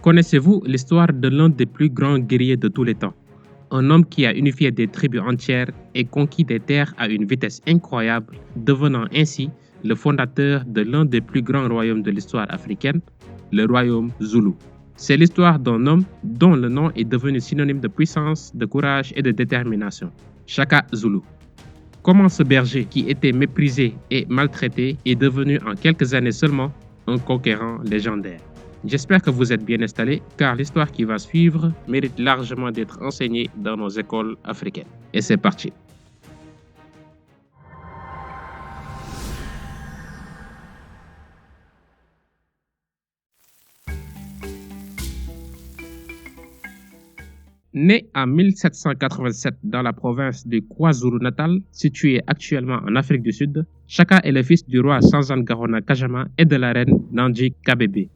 Connaissez-vous l'histoire de l'un des plus grands guerriers de tous les temps? Un homme qui a unifié des tribus entières et conquis des terres à une vitesse incroyable, devenant ainsi le fondateur de l'un des plus grands royaumes de l'histoire africaine, le royaume Zoulou. C'est l'histoire d'un homme dont le nom est devenu synonyme de puissance, de courage et de détermination. Shaka Zulu. Comment ce berger qui était méprisé et maltraité est devenu en quelques années seulement un conquérant légendaire? J'espère que vous êtes bien installés car l'histoire qui va suivre mérite largement d'être enseignée dans nos écoles africaines. Et c'est parti. Né en 1787 dans la province du KwaZulu-Natal, située actuellement en Afrique du Sud, Shaka est le fils du roi Sanzan-Garona Kajama et de la reine Nandi Kabebe.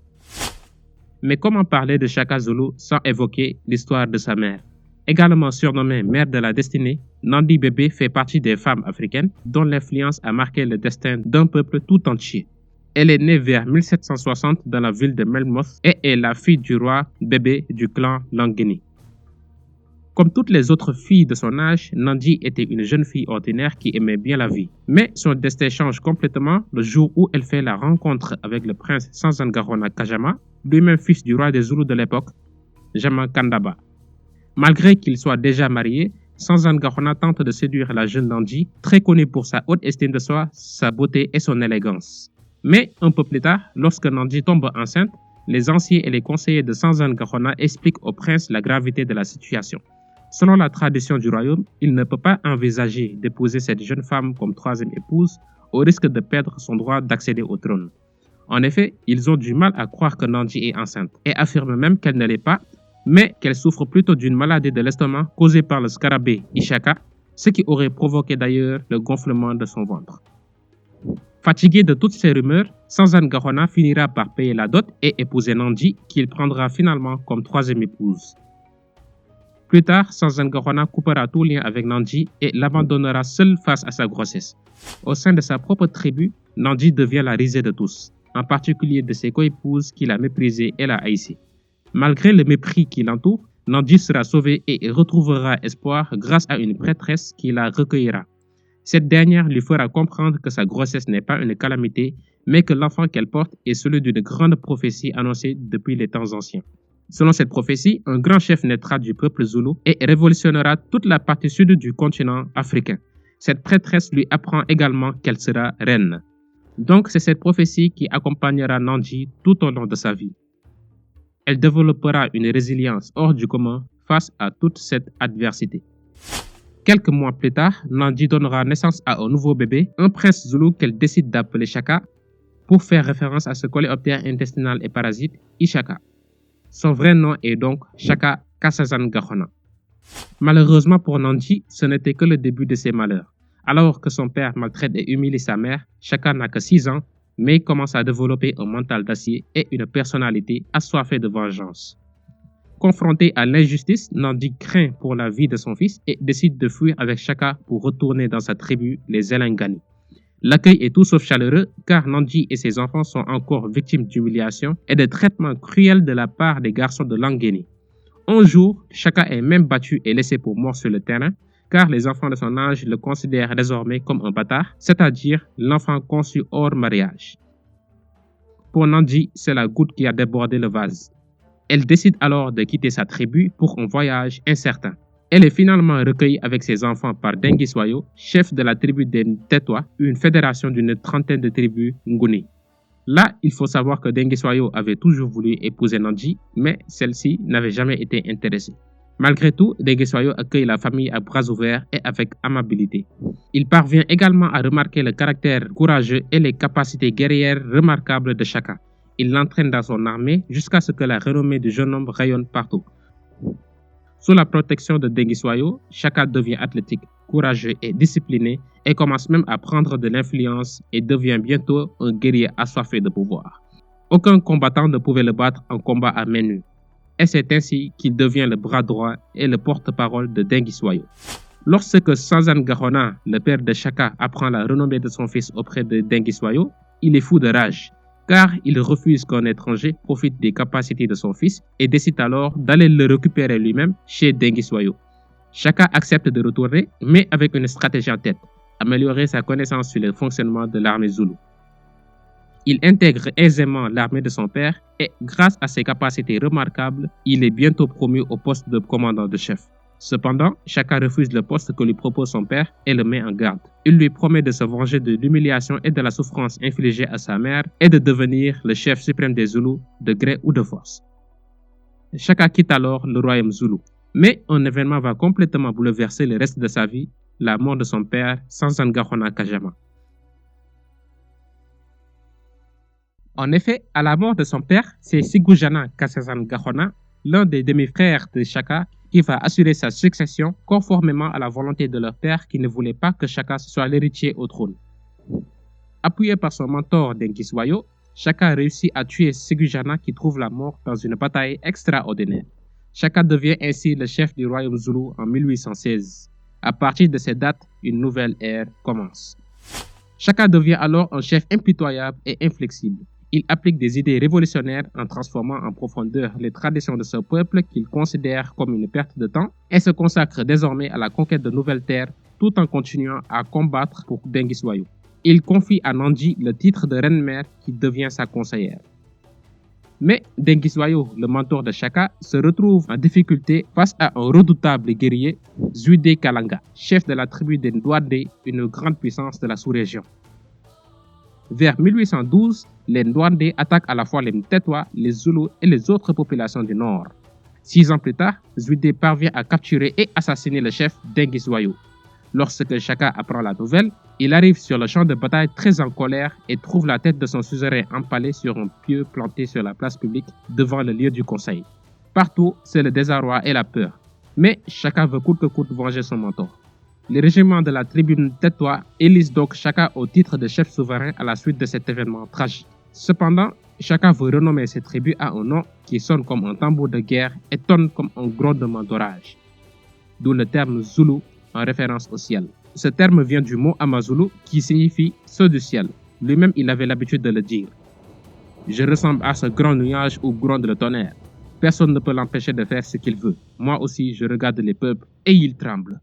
Mais comment parler de Shaka Zulu sans évoquer l'histoire de sa mère? Également surnommée mère de la destinée, Nandi Bébé fait partie des femmes africaines dont l'influence a marqué le destin d'un peuple tout entier. Elle est née vers 1760 dans la ville de Melmoth et est la fille du roi Bébé du clan Langeni. Comme toutes les autres filles de son âge, Nandi était une jeune fille ordinaire qui aimait bien la vie. Mais son destin change complètement le jour où elle fait la rencontre avec le prince Sanzan-Garona Kajama, lui-même fils du roi des Zoulous de l'époque, Jama Kandaba. Malgré qu'il soit déjà marié, Sanzan-Garona tente de séduire la jeune Nandi, très connue pour sa haute estime de soi, sa beauté et son élégance. Mais un peu plus tard, lorsque Nandi tombe enceinte, les anciens et les conseillers de Sanzan-Garona expliquent au prince la gravité de la situation. Selon la tradition du royaume, il ne peut pas envisager d'épouser cette jeune femme comme troisième épouse au risque de perdre son droit d'accéder au trône. En effet, ils ont du mal à croire que Nandi est enceinte et affirment même qu'elle ne l'est pas, mais qu'elle souffre plutôt d'une maladie de l'estomac causée par le scarabée Ishaka, ce qui aurait provoqué d'ailleurs le gonflement de son ventre. Fatigué de toutes ces rumeurs, Sanzan-Garona finira par payer la dot et épouser Nandi, qu'il prendra finalement comme troisième épouse. Plus tard, Sanzan-Garona coupera tout lien avec Nandi et l'abandonnera seule face à sa grossesse. Au sein de sa propre tribu, Nandi devient la risée de tous, en particulier de ses coépouses qui la méprisaient et la haïssaient. Malgré le mépris qui l'entoure, Nandi sera sauvée et retrouvera espoir grâce à une prêtresse qui la recueillera. Cette dernière lui fera comprendre que sa grossesse n'est pas une calamité, mais que l'enfant qu'elle porte est celui d'une grande prophétie annoncée depuis les temps anciens. Selon cette prophétie, un grand chef naîtra du peuple Zoulou et révolutionnera toute la partie sud du continent africain. Cette prêtresse lui apprend également qu'elle sera reine. Donc c'est cette prophétie qui accompagnera Nandi tout au long de sa vie. Elle développera une résilience hors du commun face à toute cette adversité. Quelques mois plus tard, Nandi donnera naissance à un nouveau bébé, un prince Zoulou qu'elle décide d'appeler Shaka pour faire référence à ce coléoptère intestinal et parasite Ishaka. Son vrai nom est donc Shaka Kasazan-Garona. Malheureusement pour Nandi, ce n'était que le début de ses malheurs. Alors que son père maltraite et humilie sa mère, Shaka n'a que 6 ans, mais commence à développer un mental d'acier et une personnalité assoiffée de vengeance. Confronté à l'injustice, Nandi craint pour la vie de son fils et décide de fuir avec Shaka pour retourner dans sa tribu, les Elengani. L'accueil est tout sauf chaleureux car Nandi et ses enfants sont encore victimes d'humiliation et de traitements cruels de la part des garçons de Langeni. Un jour, Shaka est même battu et laissé pour mort sur le terrain car les enfants de son âge le considèrent désormais comme un bâtard, c'est-à-dire l'enfant conçu hors mariage. Pour Nandi, c'est la goutte qui a débordé le vase. Elle décide alors de quitter sa tribu pour un voyage incertain. Elle est finalement recueillie avec ses enfants par Dengue Soyo, chef de la tribu des Tetwa, une fédération d'une trentaine de tribus Nguni. Là, il faut savoir que Dengue Soyo avait toujours voulu épouser Nandi, mais celle-ci n'avait jamais été intéressée. Malgré tout, Dengue Soyo accueille la famille à bras ouverts et avec amabilité. Il parvient également à remarquer le caractère courageux et les capacités guerrières remarquables de Shaka. Il l'entraîne dans son armée jusqu'à ce que la renommée du jeune homme rayonne partout. Sous la protection de Dengue Soyo, Shaka devient athlétique, courageux et discipliné et commence même à prendre de l'influence et devient bientôt un guerrier assoiffé de pouvoir. Aucun combattant ne pouvait le battre en combat à main nue. Et c'est ainsi qu'il devient le bras droit et le porte-parole de Dengue Soyo. Lorsque Sanzan-Garona, le père de Shaka, apprend la renommée de son fils auprès de Dengue Soyo, il est fou de rage. car il refuse qu'un étranger profite des capacités de son fils et décide alors d'aller le récupérer lui-même chez Denguis Wayo. Chaka accepte de retourner, mais avec une stratégie en tête, améliorer sa connaissance sur le fonctionnement de l'armée Zoulou. Il intègre aisément l'armée de son père et, grâce à ses capacités remarquables, il est bientôt promu au poste de commandant de chef. Cependant, Chaka refuse le poste que lui propose son père et le met en garde. Il lui promet de se venger de l'humiliation et de la souffrance infligée à sa mère et de devenir le chef suprême des Zoulous de gré ou de force. Chaka quitte alors le royaume Zoulou. Mais un événement va complètement bouleverser le reste de sa vie, la mort de son père, Sansan Gahona Kajama. En effet, à la mort de son père, c'est Sigujana Kasasan Gahona, l'un des demi-frères de Chaka, qui va assurer sa succession conformément à la volonté de leur père qui ne voulait pas que Chaka soit l'héritier au trône. Appuyé par son mentor Denguis Wayo, Chaka réussit à tuer Sigujana qui trouve la mort dans une bataille extraordinaire. Chaka devient ainsi le chef du royaume Zoulou en 1816. À partir de cette date, une nouvelle ère commence. Chaka devient alors un chef impitoyable et inflexible. Il applique des idées révolutionnaires en transformant en profondeur les traditions de ce peuple qu'il considère comme une perte de temps et se consacre désormais à la conquête de nouvelles terres tout en continuant à combattre pour Denguis Wayo. Il confie à Nandji le titre de reine-mère qui devient sa conseillère. Mais Denguis Wayo, le mentor de Chaka, se retrouve en difficulté face à un redoutable guerrier, Zuide Kalanga, chef de la tribu des Ndwandé, une grande puissance de la sous-région. Vers 1812, les Ndwandé attaquent à la fois les Mtetwa, les Zoulous et les autres populations du nord. 6 ans plus tard, Zuide parvient à capturer et assassiner le chef Denguis Wayo. Lorsque Chaka apprend la nouvelle, il arrive sur le champ de bataille très en colère et trouve la tête de son suzerain empalée sur un pieu planté sur la place publique devant le lieu du conseil. Partout, c'est le désarroi et la peur. Mais Chaka veut coûte que coûte venger son mentor. Les régiments de la tribune Tetwa élisent donc Chaka au titre de chef souverain à la suite de cet événement tragique. Cependant, Chaka veut renommer ses tribus à un nom qui sonne comme un tambour de guerre et tonne comme un grondement d'orage. D'où le terme Zoulou en référence au ciel. Ce terme vient du mot Amazulu qui signifie ceux du ciel. Lui-même, il avait l'habitude de le dire. Je ressemble à ce grand nuage où gronde le tonnerre. Personne ne peut l'empêcher de faire ce qu'il veut. Moi aussi, je regarde les peuples et ils tremblent.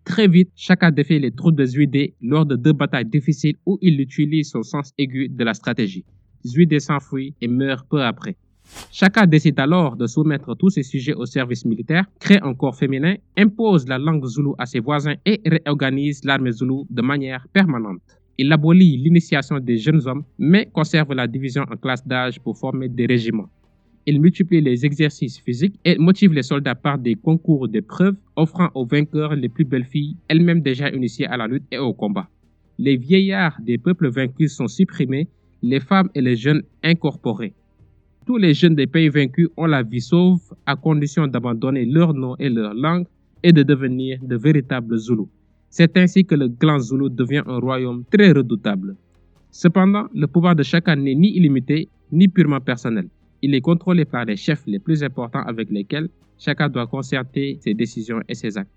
Très vite, Chaka défait les troupes de Zuide lors de 2 batailles difficiles où il utilise son sens aigu de la stratégie. Zuide s'enfuit et meurt peu après. Chaka décide alors de soumettre tous ses sujets au service militaire, crée un corps féminin, impose la langue zoulou à ses voisins et réorganise l'armée zoulou de manière permanente. Il abolit l'initiation des jeunes hommes, mais conserve la division en classes d'âge pour former des régiments. Il multiplie les exercices physiques et motive les soldats par des concours d'épreuves, offrant aux vainqueurs les plus belles filles, elles-mêmes déjà initiées à la lutte et au combat. Les vieillards des peuples vaincus sont supprimés, les femmes et les jeunes incorporés. Tous les jeunes des pays vaincus ont la vie sauve à condition d'abandonner leur nom et leur langue et de devenir de véritables Zoulous. C'est ainsi que le clan Zoulou devient un royaume très redoutable. Cependant, le pouvoir de Chaka n'est ni illimité ni purement personnel. Il est contrôlé par les chefs les plus importants avec lesquels Chaka doit concerter ses décisions et ses actes.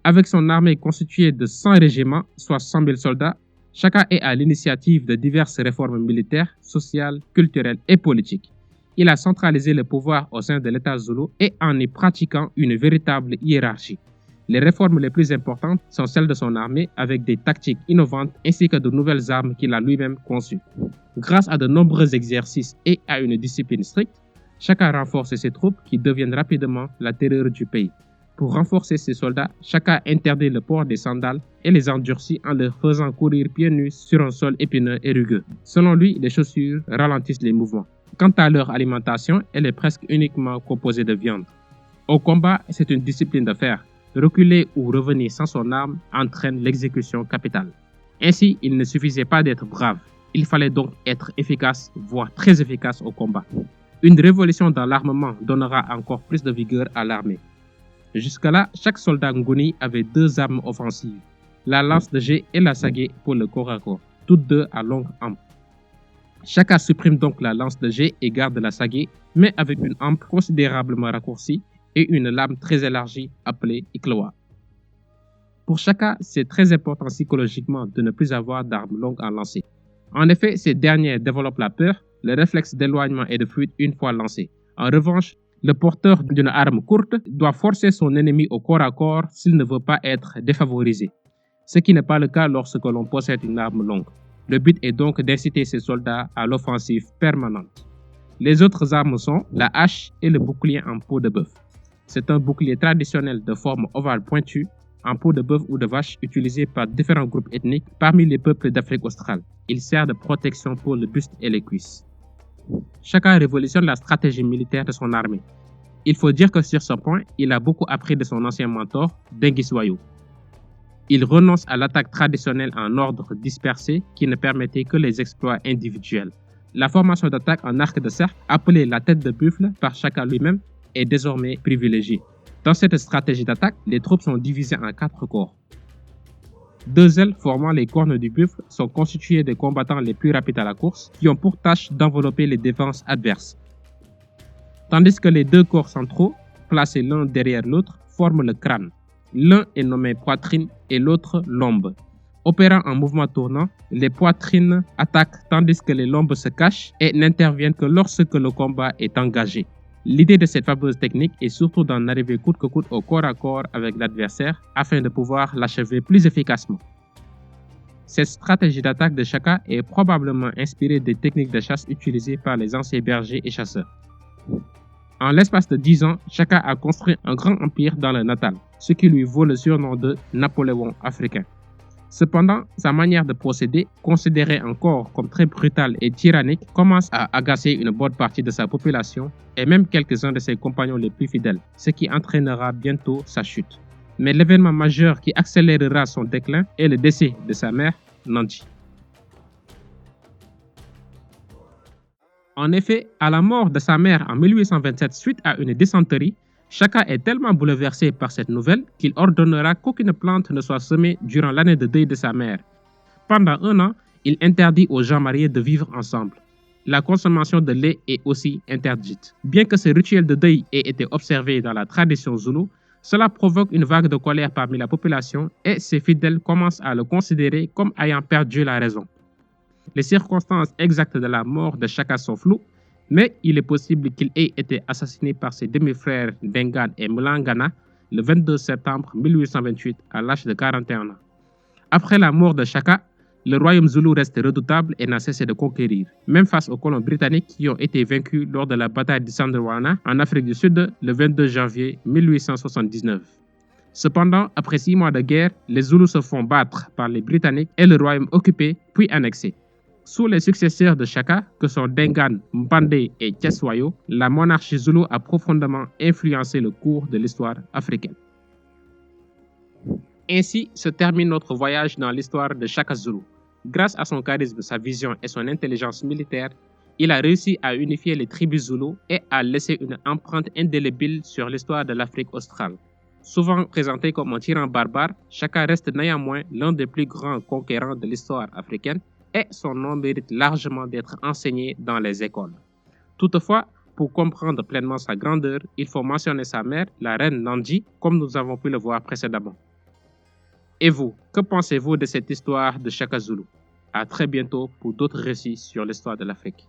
Avec son armée constituée de 100 régiments, soit 100 000 soldats, Chaka est à l'initiative de diverses réformes militaires, sociales, culturelles et politiques. Il a centralisé le pouvoir au sein de l'État zoulou et en y pratiquant une véritable hiérarchie. Les réformes les plus importantes sont celles de son armée avec des tactiques innovantes ainsi que de nouvelles armes qu'il a lui-même conçues. Grâce à de nombreux exercices et à une discipline stricte, Chaka renforce ses troupes qui deviennent rapidement la terreur du pays. Pour renforcer ses soldats, Chaka interdit le port des sandales et les endurcit en leur faisant courir pieds nus sur un sol épineux et rugueux. Selon lui, les chaussures ralentissent les mouvements. Quant à leur alimentation, elle est presque uniquement composée de viande. Au combat, c'est une discipline de fer. Reculer ou revenir sans son arme entraîne l'exécution capitale. Ainsi, il ne suffisait pas d'être brave. Il fallait donc être efficace, voire très efficace au combat. Une révolution dans l'armement donnera encore plus de vigueur à l'armée. Jusque-là, chaque soldat Ngoni avait 2 armes offensives, la lance de jet et la sagé pour le corps à corps, toutes 2 à longue hampe. Chaka supprime donc la lance de jet et garde la sagé, mais avec une hampe considérablement raccourcie et une lame très élargie appelée Ikloa. Pour Chaka, c'est très important psychologiquement de ne plus avoir d'armes longues à lancer. En effet, ces derniers développent la peur, le réflexe d'éloignement et de fuite une fois lancé. En revanche, le porteur d'une arme courte doit forcer son ennemi au corps à corps s'il ne veut pas être défavorisé, ce qui n'est pas le cas lorsque l'on possède une arme longue. Le but est donc d'inciter ces soldats à l'offensive permanente. Les autres armes sont la hache et le bouclier en peau de bœuf. C'est un bouclier traditionnel de forme ovale pointue, en peau de bœuf ou de vache utilisé par différents groupes ethniques parmi les peuples d'Afrique australe. Il sert de protection pour le buste et les cuisses. Chaka révolutionne la stratégie militaire de son armée. Il faut dire que sur ce point, il a beaucoup appris de son ancien mentor, Denghis Wayo. Il renonce à l'attaque traditionnelle en ordre dispersé qui ne permettait que les exploits individuels. La formation d'attaque en arc de cercle, appelée la tête de buffle par Chaka lui-même, est désormais privilégiée. Dans cette stratégie d'attaque, les troupes sont divisées en 4 corps. 2 ailes formant les cornes du buffle sont constituées des combattants les plus rapides à la course qui ont pour tâche d'envelopper les défenses adverses. Tandis que les 2 corps centraux, placés l'un derrière l'autre, forment le crâne. L'un est nommé poitrine et l'autre lombe. Opérant en mouvement tournant, les poitrines attaquent tandis que les lombes se cachent et n'interviennent que lorsque le combat est engagé. L'idée de cette fameuse technique est surtout d'en arriver coûte que coûte au corps à corps avec l'adversaire afin de pouvoir l'achever plus efficacement. Cette stratégie d'attaque de Chaka est probablement inspirée des techniques de chasse utilisées par les anciens bergers et chasseurs. En l'espace de 10 ans, Chaka a construit un grand empire dans le Natal, ce qui lui vaut le surnom de Napoléon africain. Cependant, sa manière de procéder, considérée encore comme très brutale et tyrannique, commence à agacer une bonne partie de sa population et même quelques-uns de ses compagnons les plus fidèles, ce qui entraînera bientôt sa chute. Mais l'événement majeur qui accélérera son déclin est le décès de sa mère, Nandji. En effet, à la mort de sa mère en 1827 suite à une dysenterie, Chaka est tellement bouleversé par cette nouvelle qu'il ordonnera qu'aucune plante ne soit semée durant l'année de deuil de sa mère. Pendant 1 an, il interdit aux gens mariés de vivre ensemble. La consommation de lait est aussi interdite. Bien que ce rituel de deuil ait été observé dans la tradition zoulou, cela provoque une vague de colère parmi la population et ses fidèles commencent à le considérer comme ayant perdu la raison. Les circonstances exactes de la mort de Chaka sont floues, mais il est possible qu'il ait été assassiné par ses demi-frères Dengan et Mlangana le 22 septembre 1828 à l'âge de 41 ans. Après la mort de Chaka, le royaume zoulou reste redoutable et n'a cessé de conquérir, même face aux colons britanniques qui ont été vaincus lors de la bataille de Sandwana en Afrique du Sud le 22 janvier 1879. Cependant, après 6 mois de guerre, les Zoulous se font battre par les Britanniques et le royaume occupé puis annexé. Sous les successeurs de Chaka, que sont Dengan, Mpande et Tcheswayo, la monarchie zoulou a profondément influencé le cours de l'histoire africaine. Ainsi se termine notre voyage dans l'histoire de Chaka Zulu. Grâce à son charisme, sa vision et son intelligence militaire, il a réussi à unifier les tribus zoulous et à laisser une empreinte indélébile sur l'histoire de l'Afrique australe. Souvent présenté comme un tyran barbare, Chaka reste néanmoins l'un des plus grands conquérants de l'histoire africaine et son nom mérite largement d'être enseigné dans les écoles. Toutefois, pour comprendre pleinement sa grandeur, il faut mentionner sa mère, la reine Nandji, comme nous avons pu le voir précédemment. Et vous, que pensez-vous de cette histoire de Chaka Zulu? À très bientôt pour d'autres récits sur l'histoire de l'Afrique.